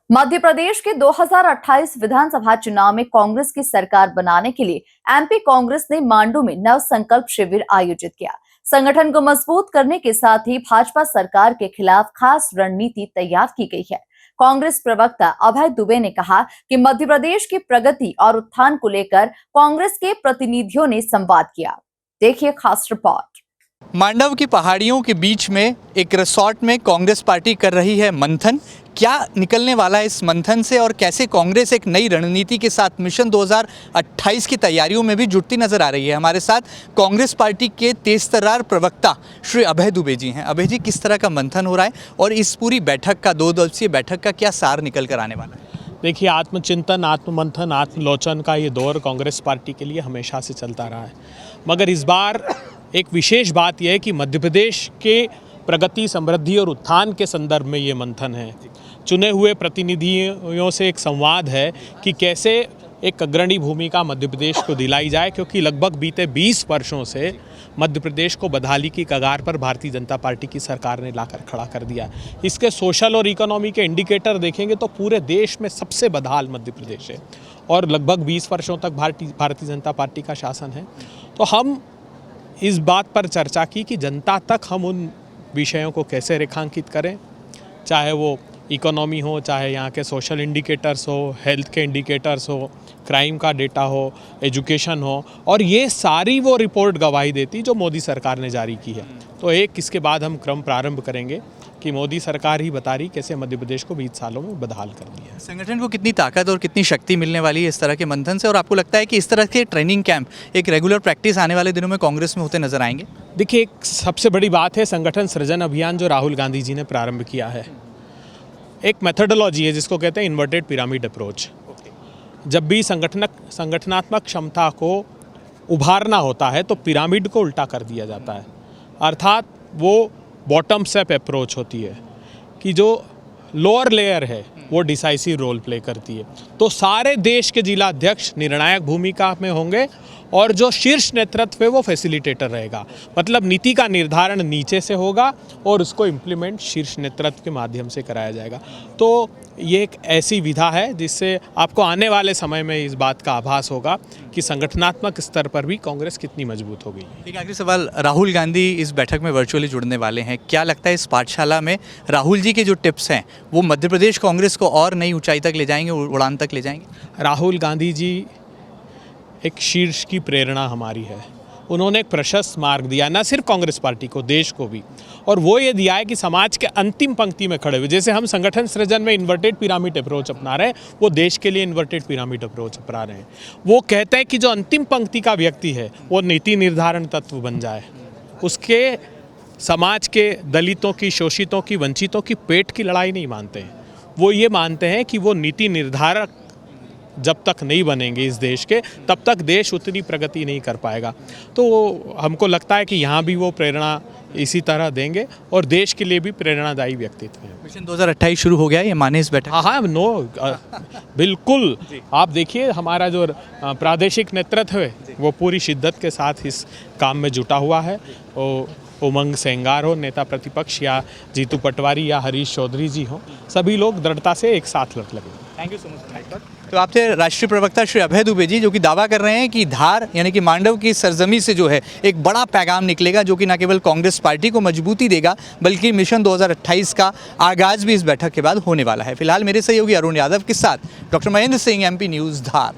मध्य प्रदेश के 2028 विधानसभा चुनाव में कांग्रेस की सरकार बनाने के लिए एमपी कांग्रेस ने मांडू में नव संकल्प शिविर आयोजित किया। संगठन को मजबूत करने के साथ ही भाजपा सरकार के खिलाफ खास रणनीति तैयार की गई है। कांग्रेस प्रवक्ता अभय दुबे ने कहा कि मध्य प्रदेश की प्रगति और उत्थान को लेकर कांग्रेस के प्रतिनिधियों ने संवाद किया। देखिए खास रिपोर्ट। मांडव की पहाड़ियों के बीच में एक रिसोर्ट में कांग्रेस पार्टी कर रही है मंथन। क्या निकलने वाला है इस मंथन से और कैसे कांग्रेस एक नई रणनीति के साथ मिशन 2028 की तैयारियों में भी जुटती नजर आ रही है। हमारे साथ कांग्रेस पार्टी के तेजतर्रार प्रवक्ता श्री अभय दुबे जी हैं। अभय जी, किस तरह का मंथन हो रहा है और इस पूरी बैठक का, 2 दिवसीय बैठक का क्या सार निकल कर आने वाला है? देखिए, आत्मचिंतन, आत्ममंथन, आत्मलोचन का ये दौर कांग्रेस पार्टी के लिए हमेशा से चलता रहा है, मगर इस बार एक विशेष बात यह है कि मध्य प्रदेश के प्रगति, समृद्धि और उत्थान के संदर्भ में ये मंथन है। चुने हुए प्रतिनिधियों से एक संवाद है कि कैसे एक अग्रणी भूमिका मध्य प्रदेश को दिलाई जाए, क्योंकि लगभग बीते 20 वर्षों से मध्य प्रदेश को बदहाली की कगार पर भारतीय जनता पार्टी की सरकार ने लाकर खड़ा कर दिया। इसके सोशल और इकोनॉमी के इंडिकेटर देखेंगे तो पूरे देश में सबसे बदहाल मध्य प्रदेश है और लगभग 20 वर्षों तक भारतीय जनता पार्टी का शासन है। तो हम इस बात पर चर्चा की कि जनता तक हम उन विषयों को कैसे रेखांकित करें, चाहे वो इकोनॉमी हो, चाहे यहाँ के सोशल इंडिकेटर्स हो, हेल्थ के इंडिकेटर्स हो, क्राइम का डेटा हो, एजुकेशन हो, और ये सारी वो रिपोर्ट गवाही देती जो मोदी सरकार ने जारी की है। तो एक इसके बाद हम क्रम प्रारंभ करेंगे कि मोदी सरकार ही बता रही कैसे मध्य प्रदेश को 20 सालों में बदहाल कर दिया है। संगठन को कितनी ताकत और कितनी शक्ति मिलने वाली है इस तरह के मंथन से, और आपको लगता है कि इस तरह के ट्रेनिंग कैंप एक रेगुलर प्रैक्टिस आने वाले दिनों में कांग्रेस में होते नजर आएंगे? देखिए, एक सबसे बड़ी बात है संगठन सृजन अभियान जो राहुल गांधी जी ने प्रारंभ किया है। एक मेथोडोलॉजी है जिसको कहते हैं इन्वर्टेड पिरामिड अप्रोच। जब भी संगठनात्मक क्षमता को उभारना होता है तो पिरामिड को उल्टा कर दिया जाता है, अर्थात वो बॉटम अप अप्रोच होती है कि जो लोअर लेयर है वो डिसाइसिव रोल प्ले करती है। तो सारे देश के जिला अध्यक्ष निर्णायक भूमिका में होंगे और जो शीर्ष नेतृत्व है वो फैसिलिटेटर रहेगा। मतलब नीति का निर्धारण नीचे से होगा और उसको इम्प्लीमेंट शीर्ष नेतृत्व के माध्यम से कराया जाएगा। तो ये एक ऐसी विधा है जिससे आपको आने वाले समय में इस बात का आभास होगा कि संगठनात्मक स्तर पर भी कांग्रेस कितनी मजबूत हो गई है। एक आखिरी सवाल, राहुल गांधी इस बैठक में वर्चुअली जुड़ने वाले हैं। क्या लगता है इस पाठशाला में राहुल जी के जो टिप्स हैं वो मध्य प्रदेश कांग्रेस को और नई ऊंचाई तक ले जाएंगे, उड़ान तक ले जाएंगे? राहुल गांधी जी एक शीर्ष की प्रेरणा हमारी है। उन्होंने एक प्रशस्त मार्ग दिया, न सिर्फ कांग्रेस पार्टी को, देश को भी, और वो ये दिया है कि समाज के अंतिम पंक्ति में खड़े हुए, जैसे हम संगठन सृजन में इन्वर्टेड पिरामिड अप्रोच अपना रहे हैं, वो देश के लिए इन्वर्टेड पिरामिड अप्रोच अपना रहे हैं। वो कहते हैं कि जो अंतिम पंक्ति का व्यक्ति है वो नीति निर्धारण तत्व बन जाए, उसके समाज के दलितों की, शोषितों की, वंचितों की पेट की लड़ाई नहीं मानते हैं। वो ये मानते हैं कि वो नीति निर्धारक जब तक नहीं बनेंगे इस देश के, तब तक देश उतनी प्रगति नहीं कर पाएगा। तो हमको लगता है कि यहाँ भी वो प्रेरणा इसी तरह देंगे और देश के लिए भी प्रेरणादायी व्यक्तित्व है। मिशन 2028 शुरू हो गया, ये माने इस बैठक? हाँ, बिल्कुल। आप देखिए, हमारा जो प्रादेशिक नेतृत्व है वो पूरी शिद्दत के साथ इस काम में जुटा हुआ है। उमंग सेंगार हो, नेता प्रतिपक्ष या जीतू पटवारी या हरीश चौधरी जी हो, सभी लोग दृढ़ता से एक साथ लगे। Thank you so much. तो आपसे राष्ट्रीय प्रवक्ता श्री अभय दुबे जी, जो कि दावा कर रहे हैं कि धार यानी कि मांडव की सरजमी से जो है एक बड़ा पैगाम निकलेगा, जो कि न केवल कांग्रेस पार्टी को मजबूती देगा बल्कि मिशन 2028 का आगाज भी इस बैठक के बाद होने वाला है। फिलहाल मेरे सहयोगी अरुण यादव के साथ doctor Mahendra Singh, MP news, धार।